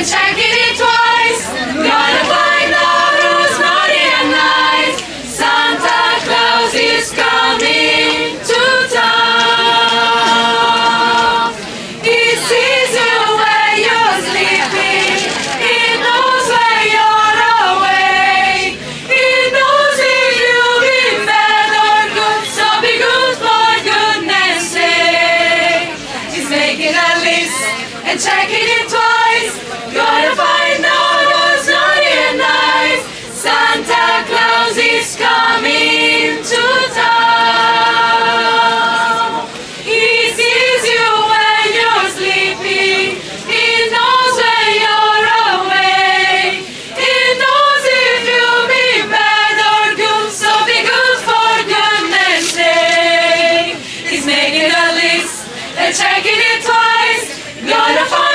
and checking it twice. Gotta find out who's naughty and nice. Santa Claus is coming to town. He sees you when you're sleeping. He knows when you're awake. He knows if you've been bad or good. So be good for goodness sake. He's making a list and checking it twice. Gotta find out who's naughty and nice. Santa Claus is coming to town. He sees you when you're sleeping. He knows when you're awake. He knows if you've been bad or good. So be good for goodness sake. He's making a list and checking it twice. Gotta find